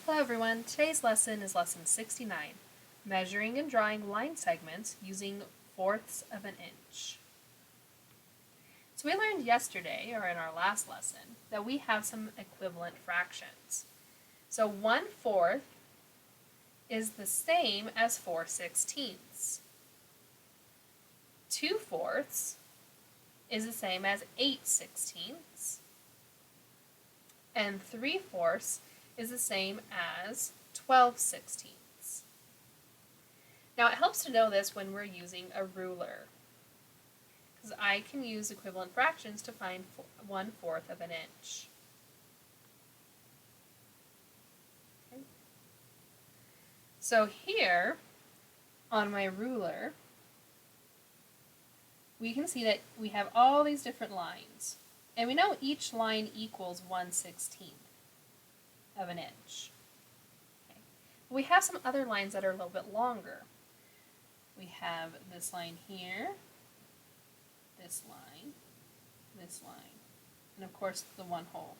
Hello everyone, today's lesson is lesson 69, measuring and drawing line segments using fourths of an inch. So we learned yesterday, or in our last lesson, that we have some equivalent fractions. So 1/4 is the same as 4/16. 2/4 is the same as 8/16. And 3/4 is the same as 12/16. Now it helps to know this when we're using a ruler, because I can use equivalent fractions to find 1/4 of an inch. Okay. So here on my ruler, we can see that we have all these different lines, and we know each line equals 1/16 of an inch. Okay. We have some other lines that are a little bit longer. We have this line here, this line, and of course the one hole.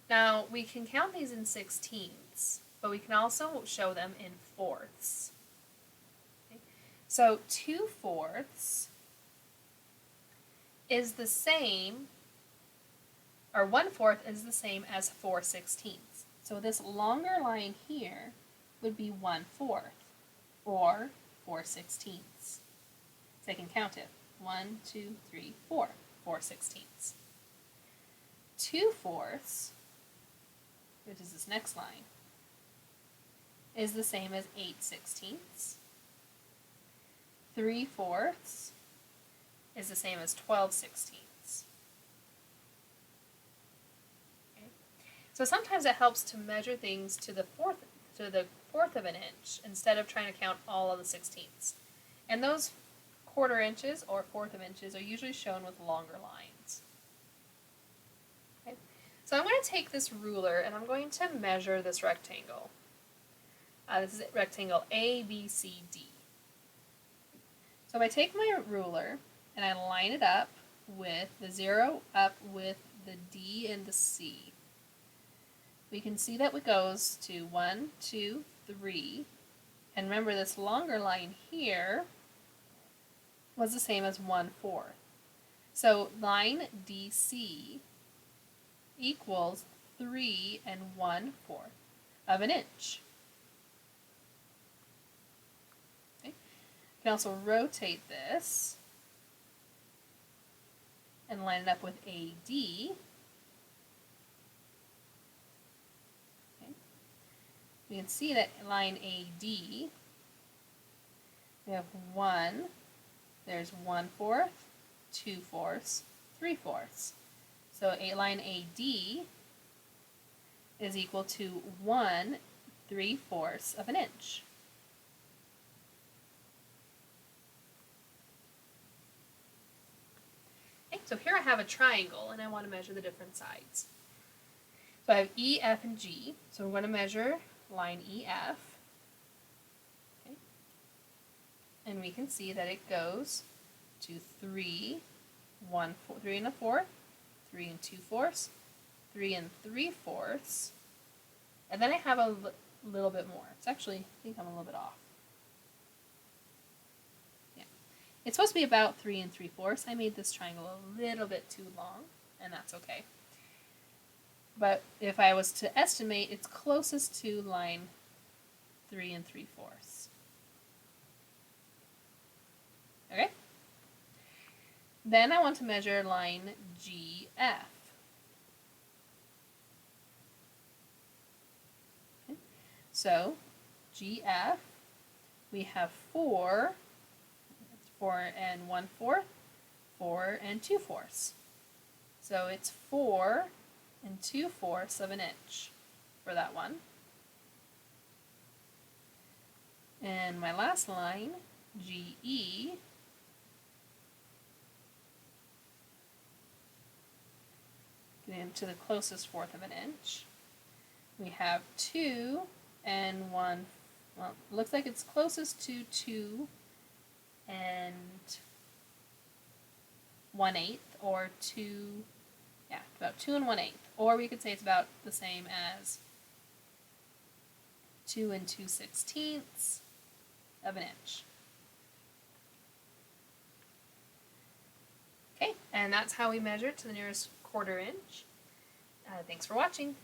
Now we can count these in 16ths, but we can also show them in fourths. Okay. So 2/4 is the same, or 1/4 is the same as 4/16. So this longer line here would be 1/4, or 4/16. So I can count it. 1, 2, 3, 4. 4/16. 2/4, which is this next line, is the same as 8/16. 3/4 is the same as 12/16. Okay. So sometimes it helps to measure things to the fourth of an inch instead of trying to count all of the 16ths. And those 1/4 inches or 1/4 of inches are usually shown with longer lines. Okay. So I'm going to take this ruler and I'm going to measure this rectangle. This is rectangle ABCD. So if I take my ruler and I line it up with the 0 up with the D and the C, we can see that it goes to 1, 2, 3, and remember this longer line here was the same as 1/4. So line DC equals 3 1/4 of an inch. Okay. You can also rotate this and line it up with AD. Okay. You can see that line AD, we have 1, there's 1/4, 2/4, 3/4. So line AD is equal to 1 3/4 of an inch. Okay, so here I have a triangle and I want to measure the different sides. So I have E, F, and G. So I'm going to measure line EF. Okay. And we can see that it goes to 3, 3 1/4, 3 2/4, 3 3/4, and then I have a little bit more. It's actually, I think I'm a little bit off. Yeah, it's supposed to be about 3 3/4. I made this triangle a little bit too long, and that's okay. But if I was to estimate, it's closest to line 3 3/4. Okay? Then I want to measure line GF. Okay. So GF, we have 4 1/4, 4 2/4. So it's 4 2/4 of an inch for that one. And my last line, GE, getting to the closest 1/4 of an inch. We have 2 1, well, it looks like it's closest to 2 1/8, or 2, yeah, about 2 1/8. Or we could say it's about the same as 2 2/16 of an inch. Okay, and that's how we measure it to the nearest quarter inch. Thanks for watching.